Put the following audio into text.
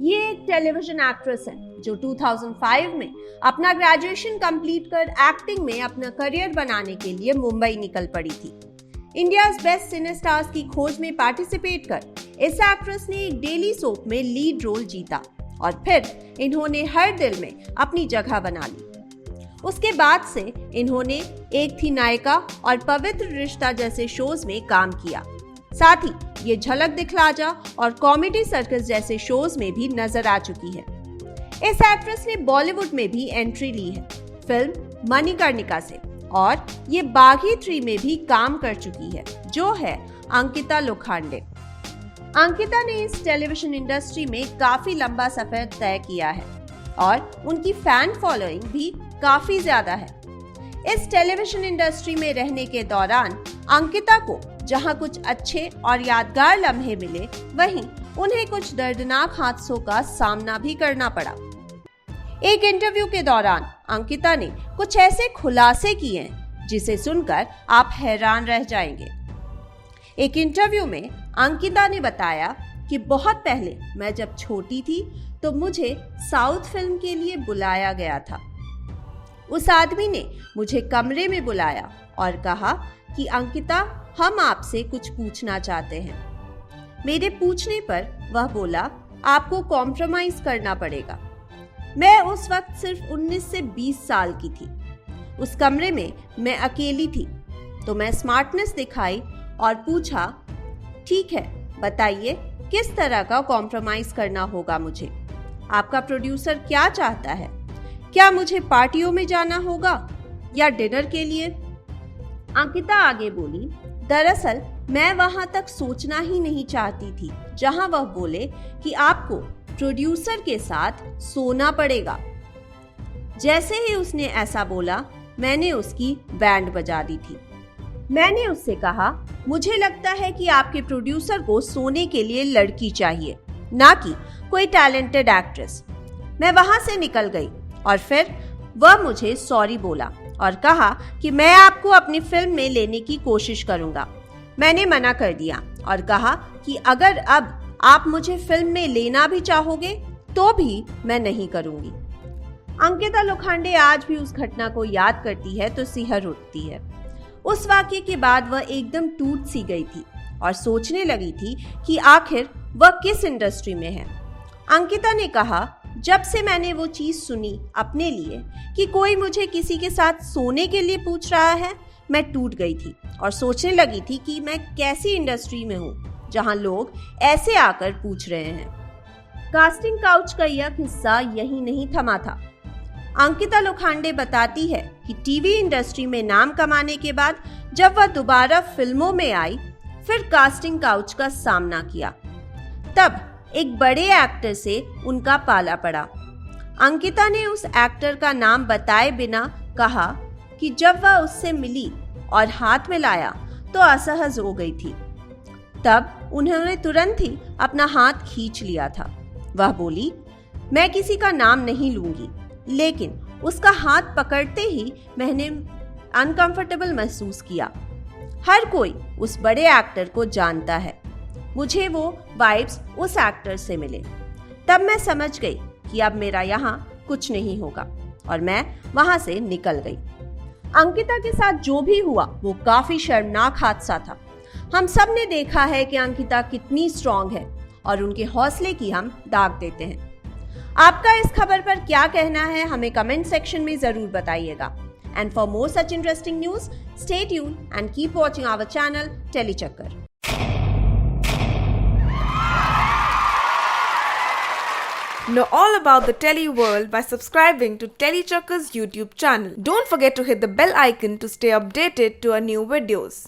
ये एक television actress है जो 2005 में अपना ग्रेजुएशन कंप्लीट कर एक्टिंग में अपना करियर बनाने के लिए मुंबई निकल पड़ी थी। इंडियाज बेस्ट सिने स्टार्स की खोज में पार्टिसिपेट कर इस एक्ट्रेस ने एक डेली सोप में लीड रोल जीता और फिर इन्होंने हर दिल में अपनी जगह बना ली। उसके बाद से इन्होंने एक थी नायिका और पवित्र रिश्ता जैसे शोज में काम किया। साथ ही ये झलक दिखला जा और कॉमेडी सर्कस जैसे शोज में भी नजर आ चुकी है। इस एक्ट्रेस ने बॉलीवुड में भी एंट्री ली है फिल्म मणिकर्णिका से और ये बागी 3 में भी काम कर चुकी है, जो है अंकिता लोखंडे। अंकिता ने इस टेलीविजन इंडस्ट्री में काफी लंबा सफर तय किया है और उनकी फैन फॉलोइंग भी काफी ज्यादा है। इस टेलीविजन इंडस्ट्री में रहने के दौरान अंकिता को जहां कुछ अच्छे और यादगार लम्हे मिले, वहीं उन्हें कुछ दर्दनाक हादसों का सामना भी करना पड़ा। एक इंटरव्यू के दौरान अंकिता ने कुछ ऐसे खुलासे किए जिसे सुनकर आप हैरान रह जाएंगे। एक इंटरव्यू में अंकिता ने बताया कि बहुत पहले मैं जब छोटी थी तो मुझे साउथ फिल्म के लिए बुलाया गया था। उस आदमी ने मुझे कमरे में बुलाया और कहा कि अंकिता, हम आपसे कुछ पूछना चाहते हैं। मेरे पूछने पर वह बोला, आपको कॉम्प्रोमाइज करना पड़ेगा। मैं उस वक्त सिर्फ 19 से 20 साल की थी। उस कमरे में मैं अकेली थी, तो मैं स्मार्टनेस दिखाई और पूछा, ठीक है, बताइए किस तरह का कॉम्प्रोमाइज करना होगा मुझे? आपका प्रोड्यूसर क्या चाहता है? क्या मुझे पार्टियों में जाना होगा या डिनर के लिए? अंकिता आगे बोली, दरअसल मैं वहां तक सोचना ही नहीं चाहती थी जहां वह बोले कि आपको प्रोड्यूसर के साथ सोना पड़ेगा। जैसे ही उसने ऐसा बोला, मैंने उसकी बैंड बजा दी थी। मैंने उससे कहा, मुझे लगता है कि आपके प्रोड्यूसर को सोने के लिए लड़की चाहिए, ना कि कोई टैलेंटेड एक्ट्रेस। मैं वहां से निकल गई और फिर वह मुझे सॉरी बोला और कहा कि मैं आपको अपनी फिल्म में लेने की कोशिश करूंगा। मैंने मना कर दिया और कहा कि अगर अब आप मुझे फिल्म में लेना भी चाहोगे तो भी मैं नहीं करूंगी। अंकिता लोखंडे आज भी उस घटना को याद करती है तो सिहर उठती है। उस वाकये के बाद वह एकदम टूट सी गई थी और सोचने लगी थी कि आखिर वह किस इंडस्ट्री में है। अंकिता ने कहा, जब से मैंने वो चीज सुनी अपने लिए कि कोई मुझे किसी के साथ सोने के लिए पूछ रहा है, मैं टूट गई थी और सोचने लगी थी कि मैं कैसी इंडस्ट्री में हूँ जहाँ लोग ऐसे आकर पूछ रहे हैं। कास्टिंग काउच का यह किस्सा यही नहीं थमा था। अंकिता लोखंडे बताती है कि टीवी इंडस्ट्री में नाम कमाने के बाद जब वह दोबारा फिल्मों में आई, फिर कास्टिंग काउच का सामना किया। तब एक बड़े एक्टर से उनका पाला पड़ा। अंकिता ने उस एक्टर का नाम बताए बिना कहा कि जब वह उससे मिली और हाथ में लाया तो असहज हो गई थी। तब उन्होंने तुरंत ही अपना हाथ खींच लिया था। वह बोली, मैं किसी का नाम नहीं लूंगी, लेकिन उसका हाथ पकड़ते ही मैंने अनकंफर्टेबल महसूस किया। हर कोई उस बड़े एक्टर को जानता है। मुझे वो वाइब्स उस एक्टर से मिले। तब मैं समझ गई कि अब मेरा यहाँ कुछ नहीं होगा और मैं वहां से निकल गई। अंकिता के साथ जो भी हुआ वो काफी शर्मनाक हादसा था। हम सब ने देखा है कि अंकिता कितनी स्ट्रांग है और उनके हौसले की हम दाग देते हैं। आपका इस खबर पर क्या कहना है, हमें कमेंट सेक्शन में जरूर बताइएगा। And for more such interesting news, stay tune and keep watching our channel Tele Chakkar. Know all about the Tele world by subscribing to Tele Chakka's YouTube channel. Don't forget to hit the bell icon to stay updated to our new videos.